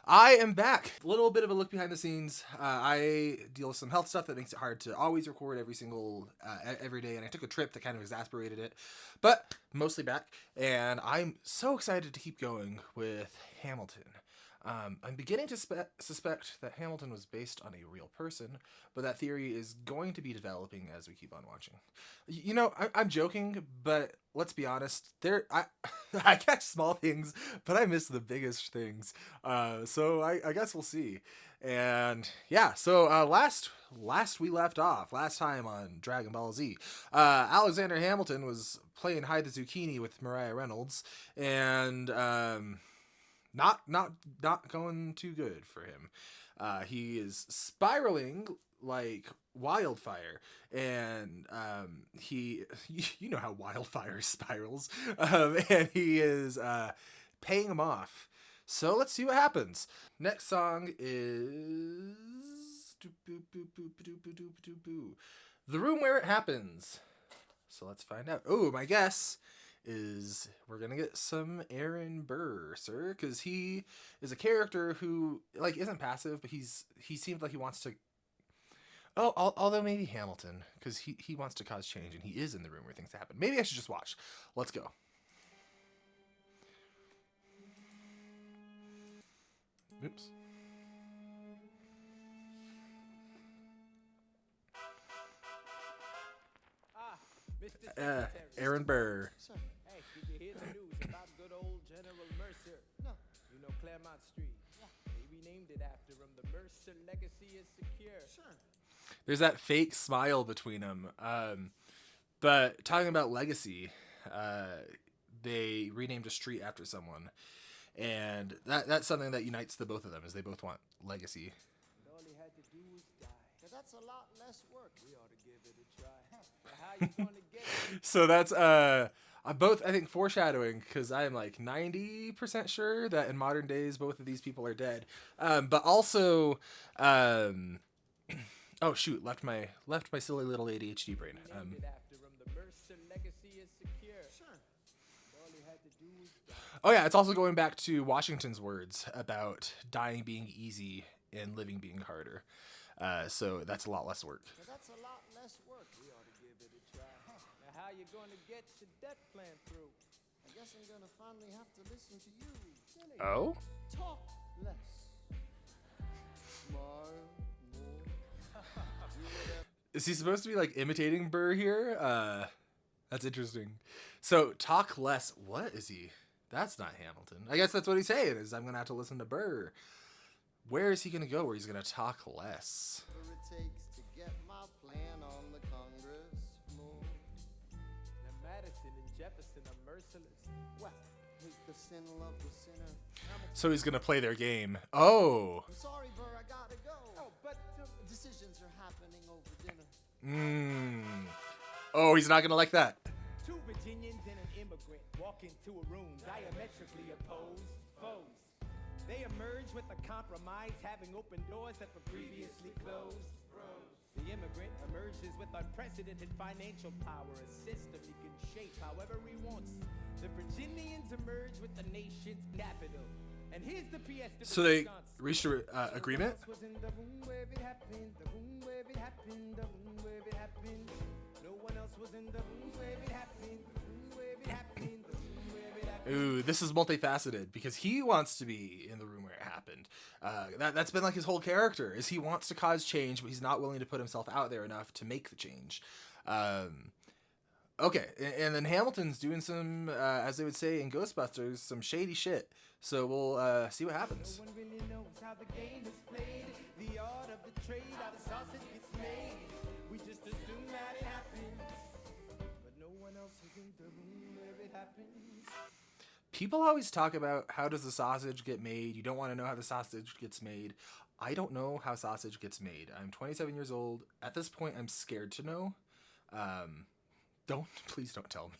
I am back. A little bit of a look behind the scenes. I deal with some health stuff that makes it hard to always record every day, and I took a trip that kind of exasperated it, but mostly back, and I'm so excited to keep going with Hamilton. I'm beginning to suspect that Hamilton was based on a real person, but that theory is going to be developing as we keep on watching. You know, I'm joking, but let's be honest. I catch small things, but I miss the biggest things. So I guess we'll see. And yeah, so last we left off, last time on Dragon Ball Z, Alexander Hamilton was playing hide the zucchini with Mariah Reynolds, and not going too good for him. He is spiraling like wildfire, and you know how wildfire spirals, and he is paying him off. So let's see what happens. Next song is The Room Where It Happens. So let's find out. Oh, my guess is we're gonna get some Aaron Burr, sir, because he is a character who like isn't passive, but he seems like he wants to. Oh, although maybe Hamilton, because he wants to cause change, and he is in the room where things happen. Maybe I should just watch. Let's go. Oops. Aaron Burr. Hey, did you hear the news about good old General Mercer? No. You know Claremont Street? Yeah. They renamed it after him. The Mercer legacy is secure. Sure. There's that fake smile between them. But talking about legacy, they renamed a street after someone. And that's something that unites the both of them, is they both want legacy. And all he had to do was die. But that's a lot less work. We ought to give it a try. How you gonna get it? So that's both, I think, foreshadowing, because I am like 90% sure that in modern days both of these people are dead. But also, oh shoot, left my silly little ADHD brain. Oh yeah, it's also going back to Washington's words about dying being easy and living being harder. So that's a lot less work. That's a lot less work. We ought to give it a try. Now how you going to get your debt plan through? I guess I'm going to finally have to listen to you. Silly. Oh? Talk less. Smile more. Is he supposed to be like imitating Burr here? That's interesting. So talk less. What is he? That's not Hamilton. I guess that's what he's saying, is I'm going to have to listen to Burr. Where is he going to go where he's going to talk less? Whatever it takes to get my plan on the Congress floor. Now Madison and Jefferson are merciless. Well, hate the sin, love the sinner. So he's going to play their game. Oh. I'm sorry, Burr, I gotta go. Oh, but decisions are happening over dinner. Oh, he's not going to like that. Two Virginians and an immigrant walk into a room diametrically opposed foes. They emerge with a compromise, having opened doors that were previously closed. The immigrant emerges with unprecedented financial power, a system he can shape however he wants. The Virginians emerge with the nation's capital. And here's the PS. So they reached an agreement? No one else was in the room where it happened, the room where it happened, the room where it happened. No one else was in the room where it happened, the room where it happened, the room where it happened. Ooh, this is multifaceted, because he wants to be in the room where it happened. That's been like his whole character, is he wants to cause change, but he's not willing to put himself out there enough to make the change. Okay, and then Hamilton's doing some, as they would say in Ghostbusters, some shady shit. So we'll see what happens. No one really knows how the game is played, the art of the trade, how the sausage gets made. We just assume that it happens, but no one else is in the room where it happens. People always talk about how does the sausage get made. You don't want to know how the sausage gets made. I don't know how sausage gets made. I'm 27 years old. At this point, I'm scared to know. Please don't tell me.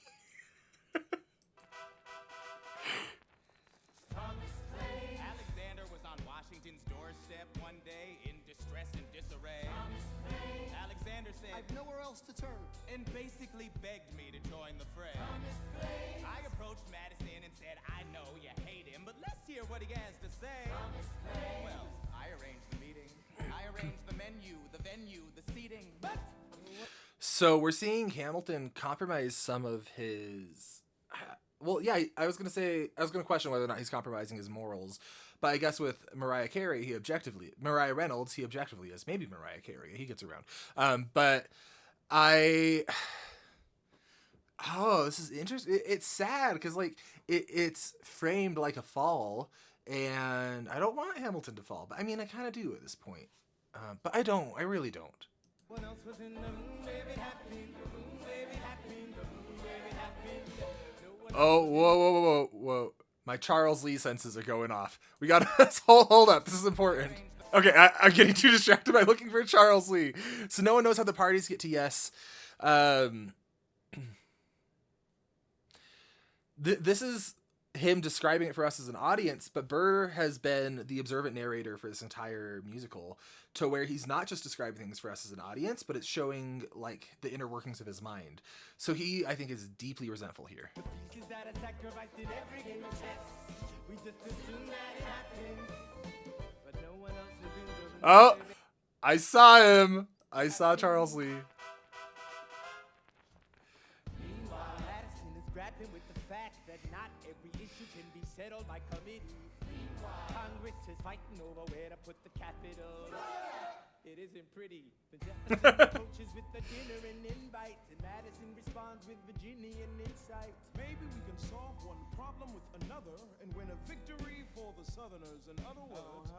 Alexander was on Washington's doorstep one day in distress and disarray. Alexander said, I've nowhere else to turn. and basically begged me to join the fray. I approached Madison and said, I know you hate him, but let's hear what he has to say. So we're seeing Hamilton compromise some of his. Well, yeah, I was gonna question whether or not he's compromising his morals, but I guess with Mariah Reynolds, he objectively is. Maybe Mariah Carey, he gets around. But this is interesting. It's sad because like it's framed like a fall, and I don't want Hamilton to fall, but I mean I kind of do at this point. But I don't. I really don't. What else was in the room where it happened? The room where it happened. The room where it happened. No one Oh, whoa. My Charles Lee senses are going off. We got to hold up. This is important. Okay, I'm getting too distracted by looking for Charles Lee. So no one knows how the parties get to yes. This is him describing it for us as an audience, but Burr has been the observant narrator for this entire musical, to where he's not just describing things for us as an audience, but it's showing like the inner workings of his mind. So he, I think, is deeply resentful here. pieces that are sacrificed in every game of chess. We just assume that it happened. But no one else is in the room. Oh, I saw him. I saw Charles Lee. Meanwhile, Madison is grappling with the fact that not every issue can be settled by committee. Congress is fighting over where to put the capital. It isn't pretty. The Jefferson approaches with the dinner and invites, and Madison responds with Virginian insight. Maybe we can solve one problem with another and win a victory for the Southerners. In other words,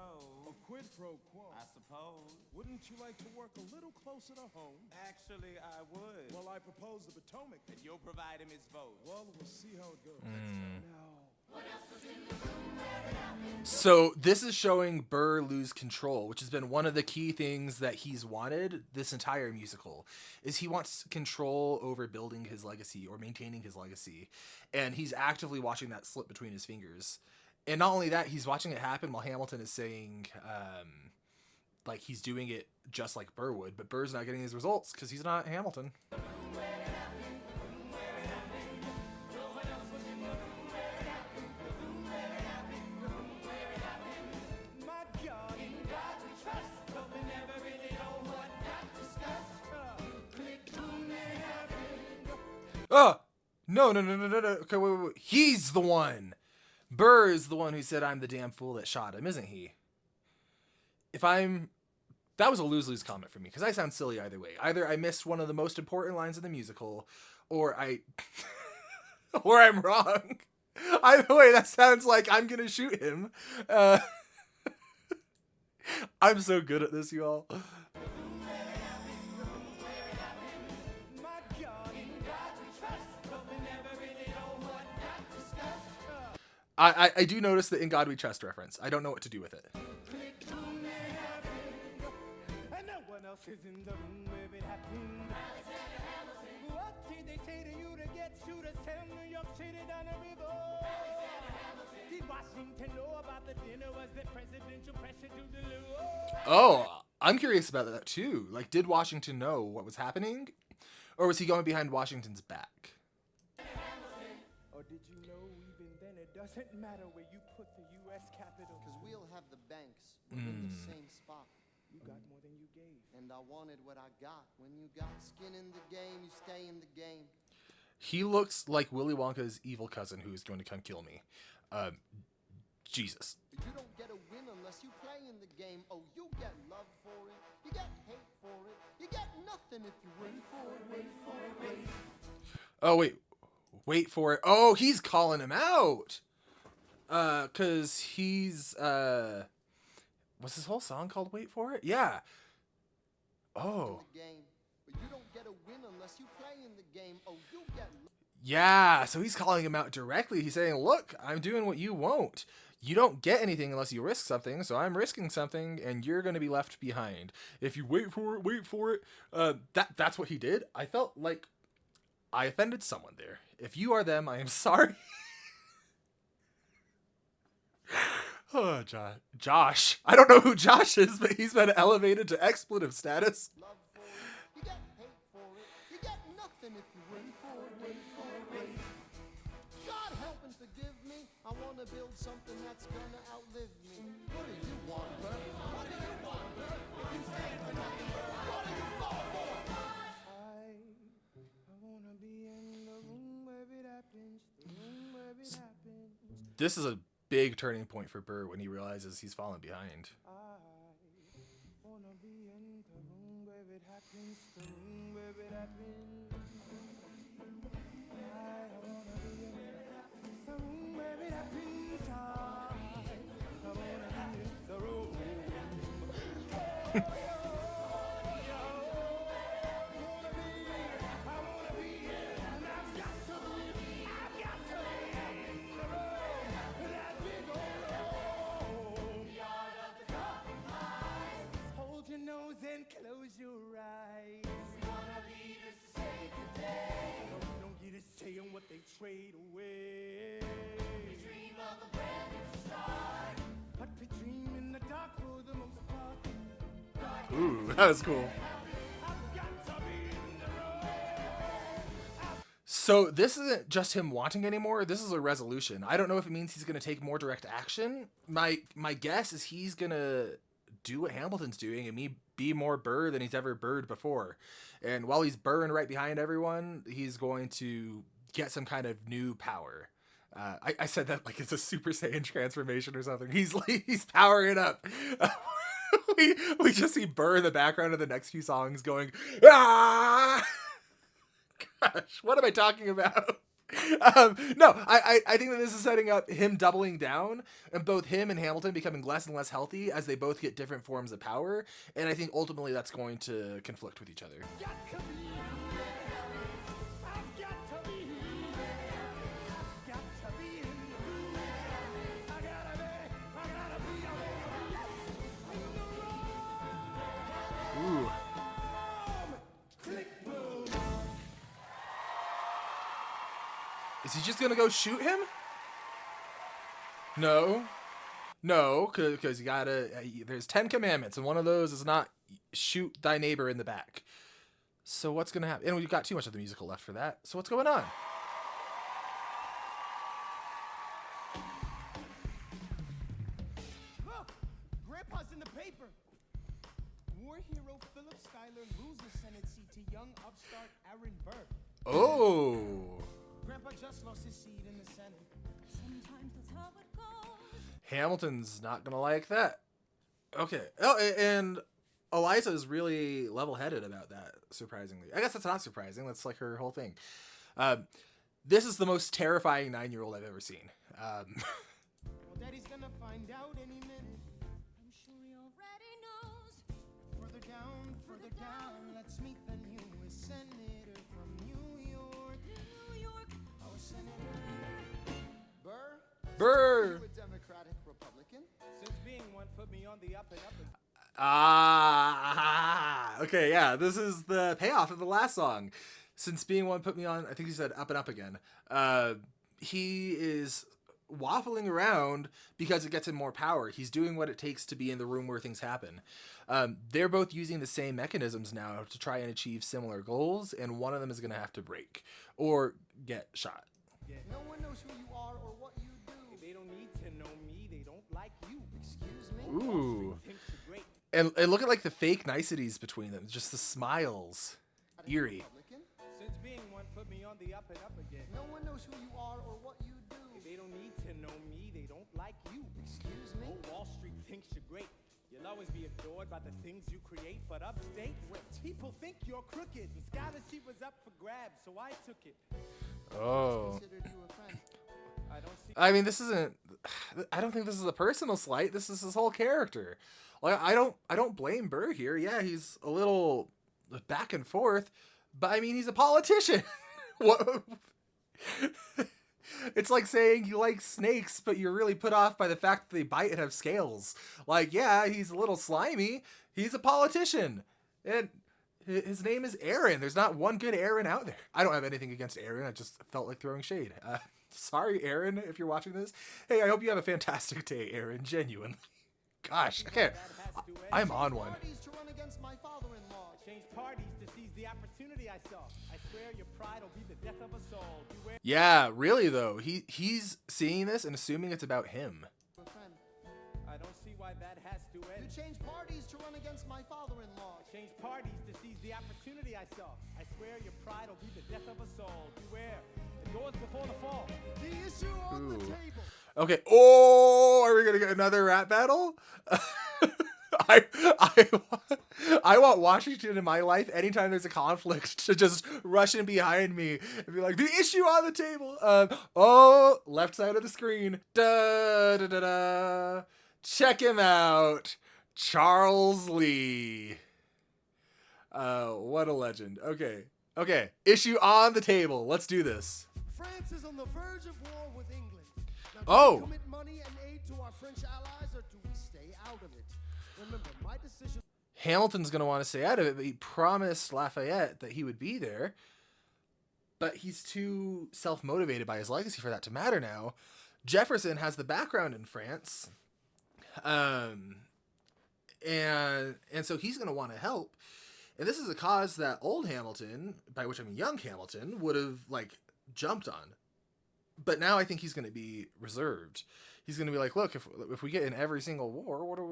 a quid pro quo. I suppose. Wouldn't you like to work a little closer to home? Actually, I would. Well, I propose the Potomac. And you'll provide him his vote. Well, we'll see how it goes. No. So this is showing Burr lose control, which has been one of the key things that he's wanted this entire musical, is he wants control over building his legacy or maintaining his legacy. And he's actively watching that slip between his fingers. And not only that, he's watching it happen while Hamilton is saying, like he's doing it just like Burr would, but Burr's not getting his results because he's not Hamilton. Oh, no. Okay, wait. He's the one. Burr is the one who said, I'm the damn fool that shot him, isn't he? That was a lose-lose comment for me, because I sound silly either way. Either I missed one of the most important lines of the musical, or or I'm wrong. Either way, that sounds like I'm gonna shoot him. I'm so good at this, you all. I do notice the In God We Trust reference. I don't know what to do with it. And no one else is in the room where it happened. What did they say to you to get you to tell New York City down the river? Did Washington know about the dinner? Was there presidential pressure to deliver? Oh, I'm curious about that too. Like, did Washington know what was happening? Or was he going behind Washington's back? Or did you know even then it doesn't matter where you put the U.S. Capitol? Because we'll have the banks in the same spot. You got more than you gave. And I wanted what I got. When you got skin in the game, you stay in the game. He looks like Willy Wonka's evil cousin who is going to come kill me. Jesus. But you don't get a win unless you play in the game. Oh, you get love for it. You get hate for it. You get nothing if you wait for it, wait for it, wait. Oh, wait for it. Oh, he's calling him out. Cause he's, what's his whole song called? Wait for it? Yeah. Oh. The game. But you don't get a win unless you play in the game. Oh, you get Yeah, so he's calling him out directly. He's saying, look, I'm doing what you won't. You don't get anything unless you risk something, so I'm risking something, and you're going to be left behind. If you wait for it. That's what he did. I felt like I offended someone there. If you are them, I am sorry. Oh, Josh. I don't know who Josh is, but he's been elevated to expletive status. love for it. You get hate for it. You get nothing if you wait for it, wait for it, wait. God help and forgive me. I want to build something that's gonna outlive me. What do you want, Burr? What do you want, Burr? You stand for nothing, Burr. What do you fall for? I this is a big turning point for Burr when he realizes he's fallen behind. I wanna be in the room where it happens, the room where it happens. I wanna be in the room where it happens. I wanna be in the room. Hold your nose and close your eyes. Wanna lead us to save the day. Don't get it saying what they trade away. Dream of a brand new start. But we dream in the dark for the most part. Ooh, that was cool. I've got to be in the room. So this isn't just him wanting anymore. This is a resolution. I don't know if it means he's going to take more direct action. My guess is he's going to do what Hamilton's doing and be more Burr than he's ever Burred before. And while he's burring right behind everyone, he's going to get some kind of new power. I said that like it's a Super Saiyan transformation or something. He's powering up. we just see Burr in the background of the next few songs going, ah! Gosh, what am I talking about? No, I think that this is setting up him doubling down and both him and Hamilton becoming less and less healthy as they both get different forms of power. And I think ultimately that's going to conflict with each other. Got to be. I've got to be. Got to be in the room. I gotta be in the room. Ooh. Click boom. Is he just gonna go shoot him? No, because you gotta. There's 10 commandments, and one of those is not shoot thy neighbor in the back. So what's gonna happen? And we've got too much of the musical left for that. So what's going on? Look, Grandpa's in the paper. War hero Philip Schuyler loses Senate seat to young upstart Aaron Burr. Oh, Grandpa just lost his seat in the Senate. Sometimes that's how it goes. Hamilton's not gonna like that. Okay. Oh, and Eliza is really level-headed about that. Surprisingly, I guess that's not surprising. That's like her whole thing. This is the most terrifying 9-year-old I've ever seen. Well, Daddy's gonna find out any minute. I'm sure he already knows. Further down, let's meet the newest senator from New York. New York. Our senator. Burr? Burr. You a Democratic Republican? Since being one put me on the up and up. Okay, yeah, this is the payoff of the last song. Since being one put me on, I think he said up and up again. He is waffling around because it gets him more power. He's doing what it takes to be in the room where things happen. They're both using the same mechanisms now to try and achieve similar goals, and one of them is going to have to break or get shot. No one knows who you are or what you do. They don't need to know me. They don't like you. Excuse me? Ooh. Thinks you're great. And look at like the fake niceties between them. Just the smiles. Eerie. Republican? Since being one put me on the up and up again. No one knows who you are or what you do. They don't need to know me. They don't like you. Excuse me? Oh, Wall Street thinks you're great. You'll always be adored by the things you create, but upstate, where people think you're crooked. The scholarship was up for grabs, so I took it. Oh. Considered you a friend. I don't see. I mean, this isn't. I don't think this is a personal slight. This is his whole character. Like, I don't blame Burr here. Yeah, he's a little back and forth, but I mean, he's a politician. What? It's like saying you like snakes, but you're really put off by the fact that they bite and have scales. Like, yeah, he's a little slimy. He's a politician, and his name is Aaron. There's not one good Aaron out there. I don't have anything against Aaron. I just felt like throwing shade. Sorry, Aaron, if you're watching this. Hey, I hope you have a fantastic day, Aaron. Genuinely. Gosh, okay. I'm on one. Parties to run against my father-in-law. Change parties to seize the opportunity I saw. I swear your pride will be the death of us all. Beware. Yeah, really though. He's seeing this and assuming it's about him. A friend. I don't see why why that has to You end. change parties to run against my father-in-law. Change parties to seize the opportunity I saw. I swear your pride will be the death of us all. Beware, it goes before the fall. The issue on the Ooh. table. Okay. Oh, are we gonna get another rap battle? I want Washington in my life anytime there's a conflict to just rush in behind me and be like, the issue on the table. Oh, left side of the screen. Da da da da. Check him out, Charles Lee. What a legend. Okay. Issue on the table. Let's do this. France is on the verge of war with England. Now, do Oh. we commit money and aid to our French allies, or do we stay out of it? Remember, my decision. Hamilton's going to want to stay out of it, but he promised Lafayette that he would be there. But he's too self-motivated by his legacy for that to matter now. Jefferson has the background in France. And so he's going to want to help. And this is a cause that old Hamilton, by which I mean young Hamilton, would have jumped on. But now I think he's going to be reserved. He's going to be like, look, if we get in every single war, what are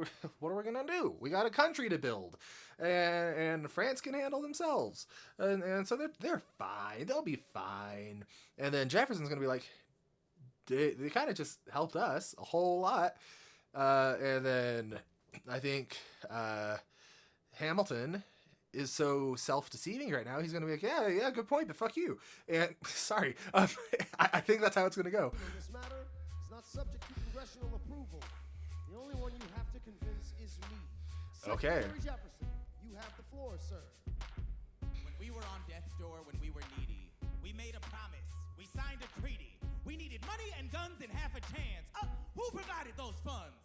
we going to do? We got a country to build, and France can handle themselves, and so they're fine. They'll be fine. And then Jefferson's going to be like, they kind of just helped us a whole lot, and then I think Hamilton is so self-deceiving right now. He's going to be like, yeah, good point, but fuck you. And sorry, I think that's how it's going to go. This matter is not subject to congressional approval. The only one you have to convince is me. Okay. Secretary Jefferson, you have the floor, sir. When we were on death's door, when we were needy, we made a promise. We signed a treaty. We needed money and guns and half a chance. Who provided those funds?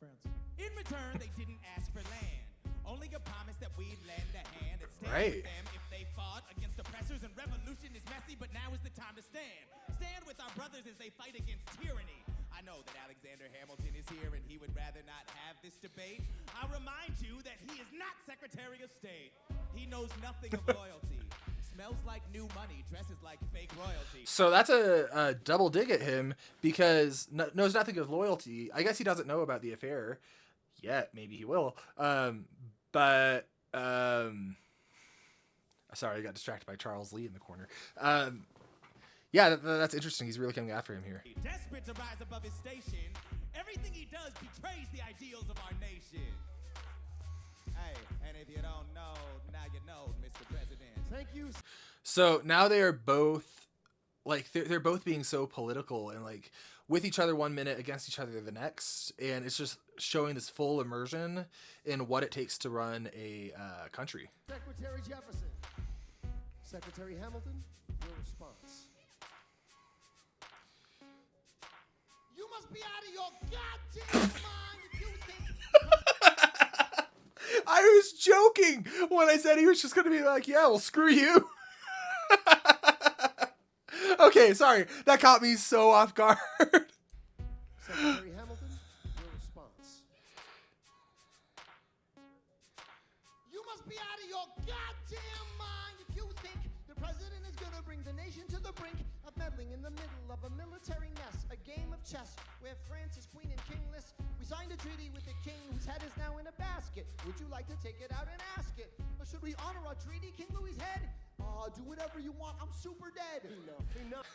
France. In return, they didn't ask for land. Only a promise that we'd lend a hand and stand Right. with them if they fought against oppressors. And revolution is messy, but now is the time to stand. Stand with our brothers as they fight against tyranny. I know that Alexander Hamilton is here and he would rather not have this debate. I'll remind you that he is not Secretary of State. He knows nothing of loyalty. Smells like new money, dresses like fake royalty. So that's a double dig at him because knows nothing of loyalty. I guess he doesn't know about the affair yet. Maybe he will. Sorry, I got distracted by Charles Lee in the corner. Yeah, that's interesting. He's really coming after him here. Desperate to rise above his station, everything he does betrays the ideals of our nation. Hey, and if you don't know, now you know, Mr. President. Thank you. So now they are both they're both being so political and with each other one minute, against each other the next, and it's just showing this full immersion in what it takes to run a country. Secretary Jefferson. Secretary Hamilton, your response. You must be out of your goddamn mind if you think. I was joking when I said he was just going to be like, yeah, well, screw you. Okay, sorry. That caught me so off guard. Secretary Hamilton, your response. You must be out of your goddamn mind if you think the president is going to bring the nation to the brink of meddling in the middle of a military mess, a game of chess where France is queen and kingless. We signed a treaty with the king whose head is now in a basket. Would you like to take it out and ask it? Or should we honor our treaty, King Louis's head? Do whatever you want. I'm super dead. Enough.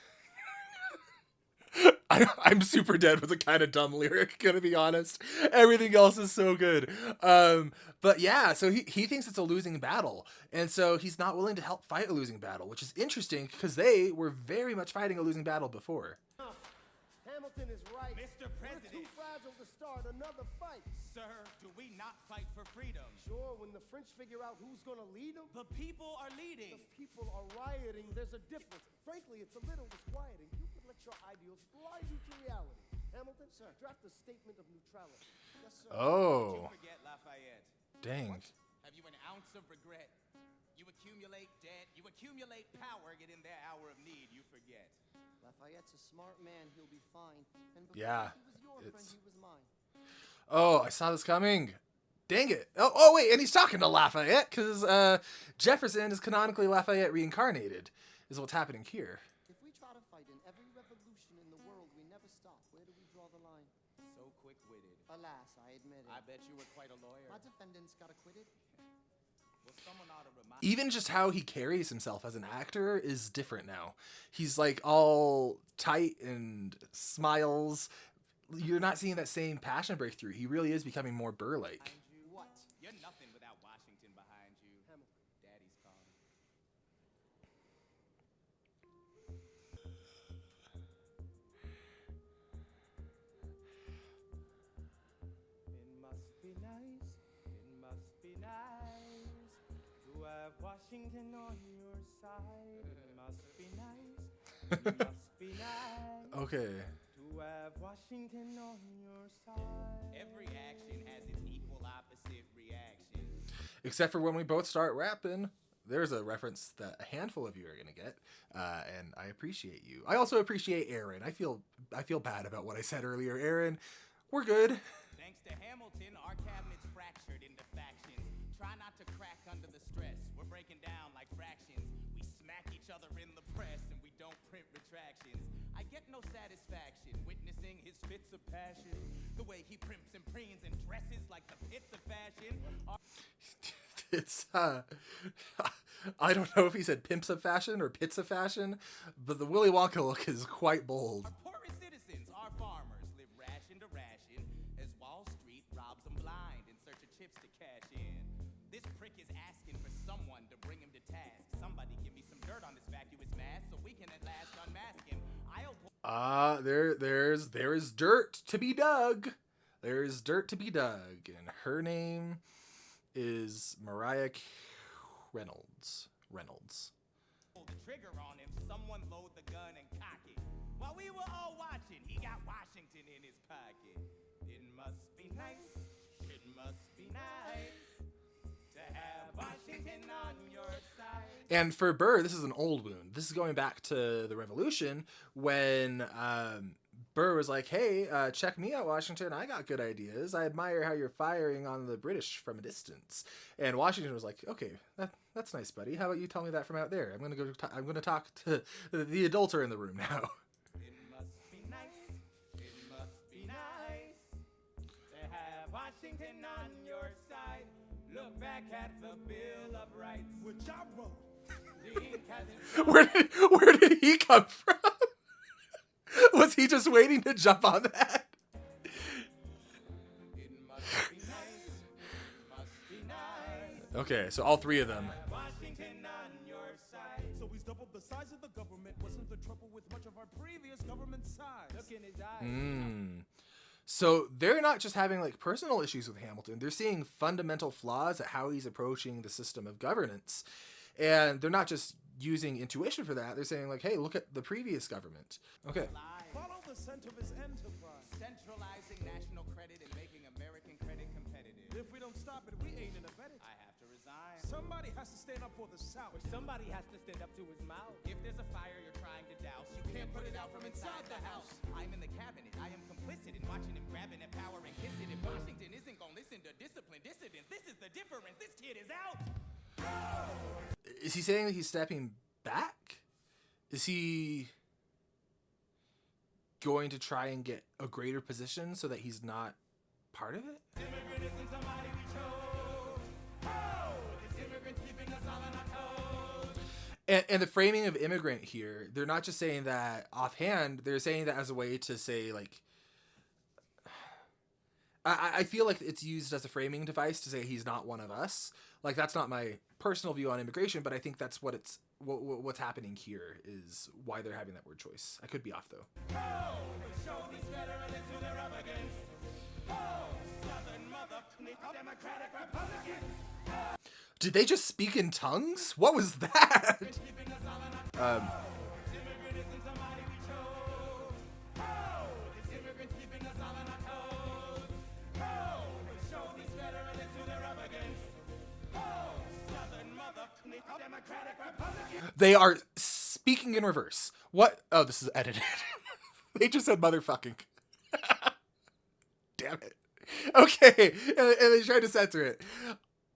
I'm super dead was a kind of dumb lyric, gonna be honest. Everything else is so good. But yeah, so he thinks it's a losing battle. And so he's not willing to help fight a losing battle, which is interesting because they were very much fighting a losing battle before. Hamilton is right. Mr. President. We're too fragile to start another fight. Sir, do we not fight for freedom? Sure, when the French figure out who's going to lead them, The people are leading. the people are rioting. There's a difference. Frankly, it's a little disquieting. You could let your ideals blind you to reality. Hamilton, sir, draft a statement of neutrality. Yes, sir. Oh, You forget Lafayette. dang. Have you an ounce of regret? You accumulate debt, you accumulate power, yet in their hour of need, you forget. Lafayette's a smart man. He'll be fine. And before Yeah, he was your friend, it's- he was mine. Oh, I saw this coming. Dang it. Oh wait, and he's talking to Lafayette because Jefferson is canonically Lafayette reincarnated, is what's happening here. If we try to fight in every revolution in the world, we never stop. Where do we draw the line? So quick-witted. Alas, I admit it. I bet you were quite a lawyer. My defendants got acquitted. Well, someone ought to remind Even just how he carries himself as an actor is different now. He's like all tight and smiles. You're not seeing that same passion breakthrough. He really is becoming more Burr-like. What? You're nothing without Washington behind you. Daddy's calling. It must be nice, it must be nice to have Washington on your side. It must be nice, it must be nice Okay. to have Washington on your side. Every action has its equal opposite reaction. Except for when we both start rapping. There's a reference that a handful of you are gonna get, and I appreciate you. I also appreciate Aaron. I feel bad about what I said earlier. Aaron, we're good. Thanks to Hamilton, our cabinet's fractured into factions. Try not to crack under the stress. We're breaking down like fractions. We smack each other in the press and we don't print retractions. I get no satisfaction witnessing his fits of passion. The way he primps and preens and dresses like the pits of fashion. It's I don't know if he said pimps of fashion or pits of fashion, but the Willy Wonka look is quite bold. Our poorest citizens, our farmers, live ration to ration as Wall Street robs them blind in search of chips to cash in. This prick is asking for someone to bring him to task. Somebody give me some dirt on this vacuous mass so we can at last unmask him. There is dirt to be dug. There's dirt to be dug, and her name is Reynolds. Pull the trigger on him, someone load the gun and cock it. While we were all watching, he got Washington in his pocket. It must be nice, it must be nice to have Washington on your side. And for Burr, this is an old wound. This is going back to the Revolution when Burr was like, hey, check me out, Washington. I got good ideas. I admire how you're firing on the British from a distance. And Washington was like, okay, that's nice, buddy. How about you tell me that from out there? I'm going to talk to the adulterer in the room now. It must be nice, it must be nice to have Washington on your side. Look back at the Bill of Rights, which I wrote. The ink hasn't Where did he come from? Was he just waiting to jump on that? It must be nice, it must be nice. Okay, so all three of them. Washington on your side. So he's doubled the size of the government. Wasn't the trouble with much of our previous government size? Look in his eyes. So they're not just having like personal issues with Hamilton. They're seeing fundamental flaws at how he's approaching the system of governance. And they're not just using intuition for that. They're saying like, hey, look at the previous government. Okay. Follow the scent of his enterprise. Centralizing national credit and making American credit competitive. If we don't stop it, we ain't in a better. I have to resign. Somebody has to stand up for the South. Or somebody has to stand up to his mouth. If there's a fire you're trying to douse, you can't put it out from inside the house. I'm in the cabinet. I am complicit in watching him grabbing at power and kiss it. If Washington isn't gonna listen to disciplined dissidents, this is the difference. This kid is out. Is he saying that he's stepping back? Is he going to try and get a greater position so that he's not part of it? Immigrant isn't somebody we chose. Oh, this immigrant's keeping us all on our toes. And the framing of immigrant here, they're not just saying that offhand, they're saying that as a way to say, like, I feel like it's used as a framing device to say he's not one of us. Like, that's not my personal view on immigration, but I think that's what's happening here is why they're having that word choice. I could be off, though. Oh, show these federalists who they're up against. Oh, Southern mother, Democratic Republicans. Did they just speak in tongues? What was that? Keeping us all on our toes. This immigrant isn't somebody we chose. Oh, this immigrant's keeping us all on our toes. Oh, show these federalists who they're up against. Oh, Southern mother, Democratic Republicans. They are speaking in reverse. What? Oh, this is edited. They just said motherfucking. Damn it. Okay. And they tried to censor it.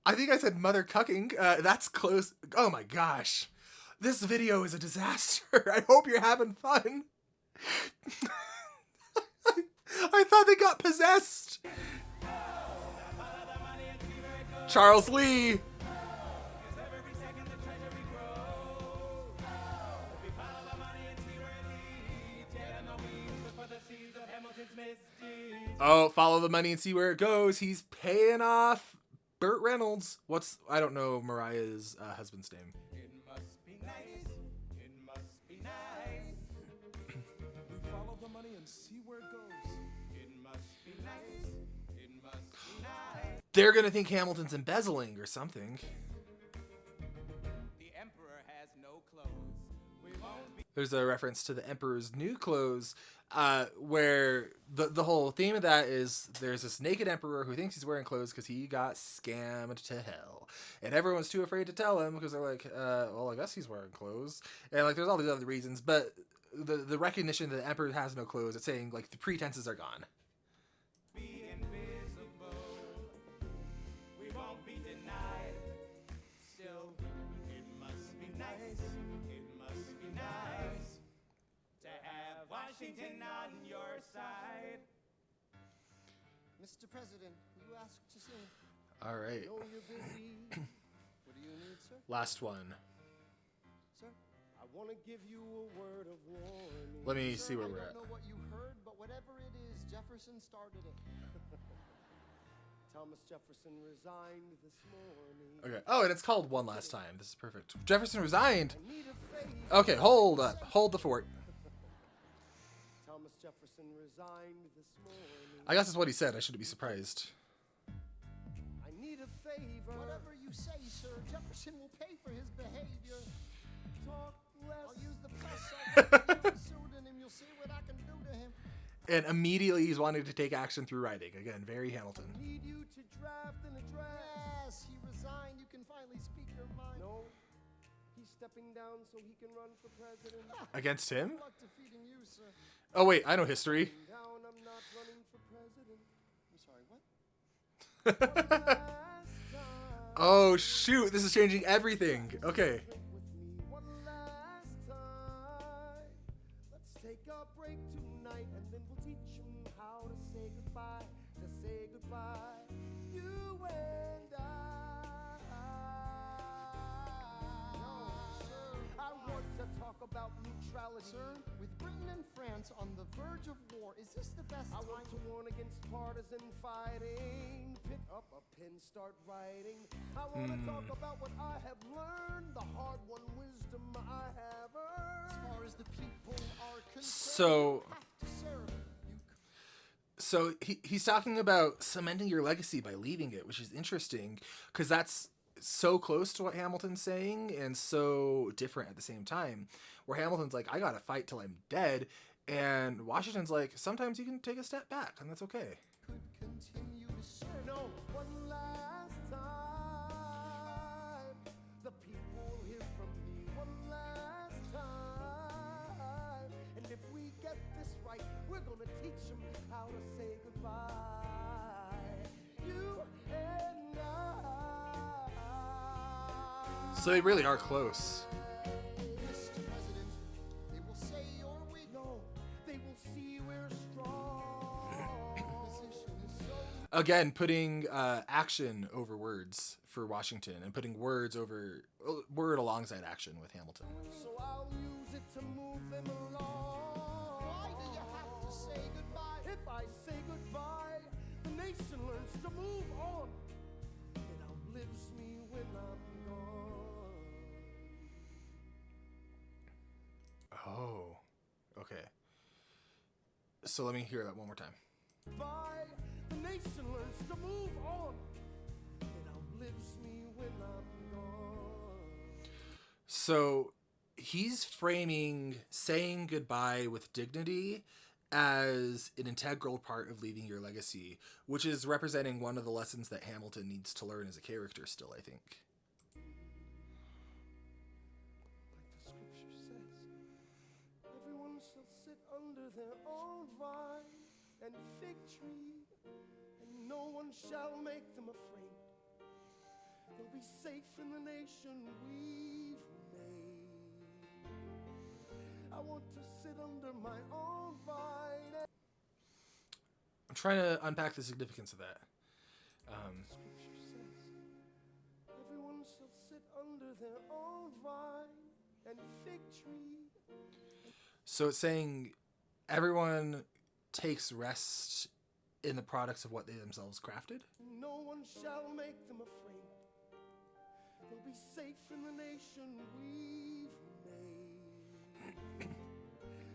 I think I said mother cucking. That's close. Oh my gosh. This video is a disaster. I hope you're having fun. I thought they got possessed. Charles Lee. Oh, follow the money and see where it goes. He's paying off Burt Reynolds. I don't know Mariah's husband's name. It must be nice. It must be nice. We follow the money and see where it goes. It must be nice. It must be nice. They're going to think Hamilton's embezzling or something. The emperor has no clothes. We won't be. There's a reference to the Emperor's New Clothes, where the whole theme of that is there's this naked emperor who thinks he's wearing clothes because he got scammed to hell, and everyone's too afraid to tell him because they're like, well, I guess he's wearing clothes, and like there's all these other reasons, but the recognition that the emperor has no clothes, it's saying like the pretenses are gone. Be invisible. We won't be denied. Still, it must be nice. It must be nice to have Washington on your side. Mr. President, you asked to see me. All right, Know you're busy. What do you need, sir? last one. Sir? I want to give you a word of warning. Let me Sir, see where I we're don't at. know what you heard, but whatever it is, Jefferson started it. Thomas Jefferson resigned this morning. Okay. Oh, and it's called One Last Time. This is perfect. Jefferson resigned. I need a favor. Okay, hold up. Hold the fort. Thomas Jefferson resigned this morning. I guess that's what he said. I shouldn't be surprised. I need a favor. Whatever you say, sir, Jefferson will pay for his behavior. Talk less. I'll use the press pseudonym. You'll see what I can do to him. And immediately he's wanting to take action through writing. Again, very Hamilton. Need you to draft an address. Yes, he resigned. You can finally speak your mind. No, he's stepping down so he can run for president. Against him? Good luck defeating you, sir. Oh, wait. I know history. Down, I'm not running for president. I'm sorry, what? One last time. Oh, shoot. This is changing everything. Okay. Drink with me one last time. Let's take a break tonight and then we'll teach him how to say goodbye. To say goodbye, you and I want to talk about neutrality. Sir, with Britain and France on the verge of war, is this the best I time want to warn against partisan fighting. Pick up a pen, start writing. I want to talk about what I have learned, the hard-won wisdom I have as earned. far as the people are concerned? So- you have to serve. You So he's talking about cementing your legacy by leaving it, which is interesting because that's so close to what Hamilton's saying and so different at the same time. Where Hamilton's like, I gotta fight till I'm dead, and Washington's like, sometimes you can take a step back, and that's okay. could continue to serve. No, one last time. The people will hear from me one last time. And if we get this right, we're gonna teach them how to say goodbye. You and I. So they really are close. Mr. President, they will say you're weak. No, they will see we're strong. Position is so Again, putting action over words for Washington and putting word alongside action with Hamilton. So I'll use it to move them along. Why do you have to say goodbye? If I say goodbye, the nation learns to move on. It outlives me when I'm gone. Oh, okay. So let me hear that one more time. Bye, the nation learns to move on. It outlives me when I'm gone. So he's framing saying goodbye with dignity as an integral part of leaving your legacy, which is representing one of the lessons that Hamilton needs to learn as a character still, I think. Like the scripture says, everyone shall sit under their own vine and fig tree, and no one shall make them afraid. They'll be safe in the nation we've made. I want to sit under my own vine. I'm trying to unpack the significance of that. Scripture says, under their own vine and fig tree. So it's saying everyone takes rest in the products of what they themselves crafted. No one shall make them afraid. They'll be safe in the nation we've made.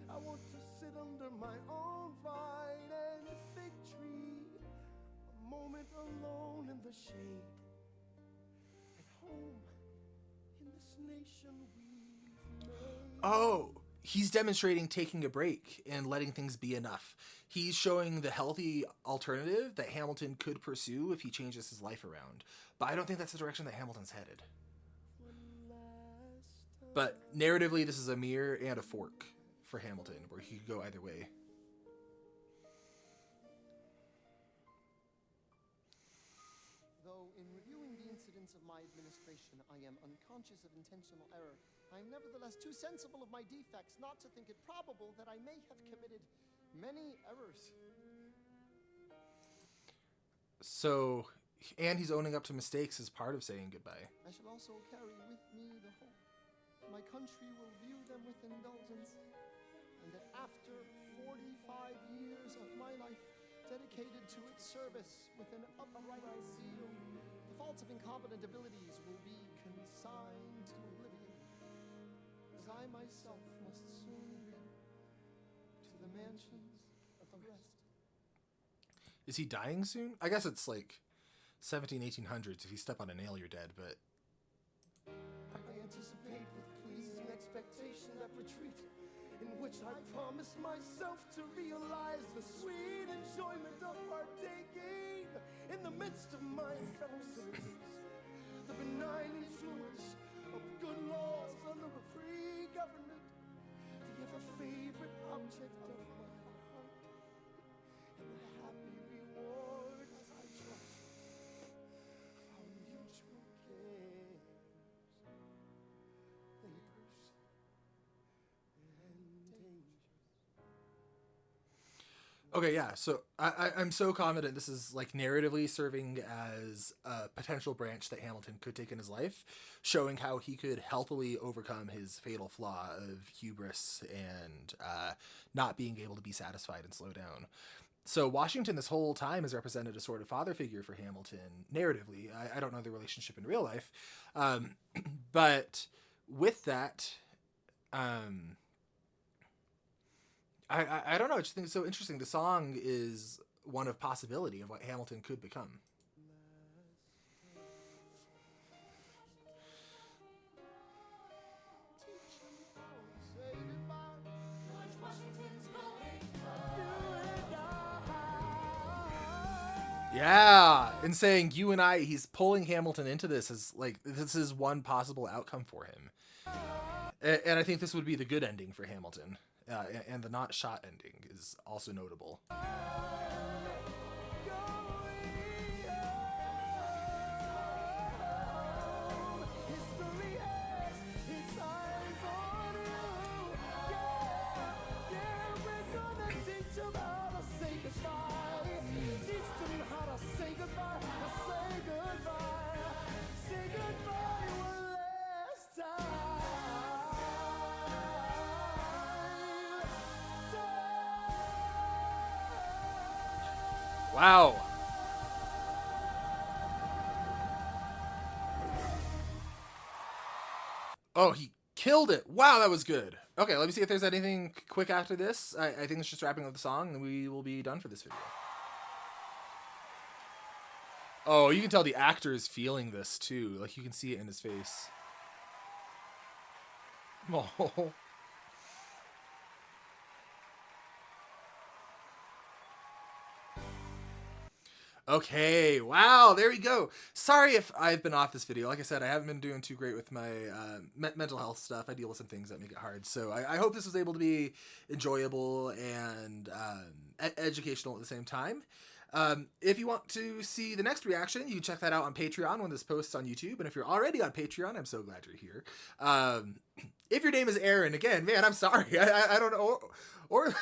I want to sit under my own vine and fig tree, a moment alone in the shade, at home in this nation we've made. Oh, he's demonstrating taking a break and letting things be enough. He's showing the healthy alternative that Hamilton could pursue if he changes his life around. But I don't think that's the direction that Hamilton's headed. But narratively, this is a mirror and a fork for Hamilton, where he could go either way. Though in reviewing the incidents of my administration, I am unconscious of intentional error, I am nevertheless too sensible of my defects not to think it probable that I may have committed many errors. So, and he's owning up to mistakes as part of saying goodbye. I shall also carry with me the hope my country will view them with indulgence, and that after 45 years of my life dedicated to its service with an upright zeal, the faults of incompetent abilities will be consigned to oblivion, as I myself must soon be to the mansions of rest. Is he dying soon? I guess it's like 1800s. If you step on a nail, you're dead, but... I anticipate with pleasing expectation that retreat in which I promise myself to realize the sweet enjoyment of partaking in the midst of my fellow citizens, the benign influence of good laws under a free government, the ever favorite object of my heart, and the happy reward, as I trust, of our mutual cares, labors, and dangers. Okay, yeah, so I'm so confident this is like narratively serving as a potential branch that Hamilton could take in his life, showing how he could healthily overcome his fatal flaw of hubris and not being able to be satisfied and slow down. So Washington this whole time has represented a sort of father figure for Hamilton narratively. I don't know the relationship in real life, but with that... I don't know. I just think it's so interesting. The song is one of possibility of what Hamilton could become. Yeah, and saying you and I, he's pulling Hamilton into this as like this is one possible outcome for him, and I think this would be the good ending for Hamilton. And the not shot ending is also notable. Wow. Oh, he killed it. Wow, that was good. Okay, let me see if there's anything quick after this. I think it's just wrapping up the song, and we will be done for this video. Oh, you can tell the actor is feeling this, too. Like, you can see it in his face. Oh. Okay, wow, there we go. Sorry if I've been off this video. Like I said, I haven't been doing too great with my mental health stuff. I deal with some things that make it hard. So I hope this was able to be enjoyable and educational at the same time. If you want to see the next reaction, you can check that out on Patreon when this posts on YouTube. And if you're already on Patreon, I'm so glad you're here. If your name is Aaron, again, man, I'm sorry. I don't know. Or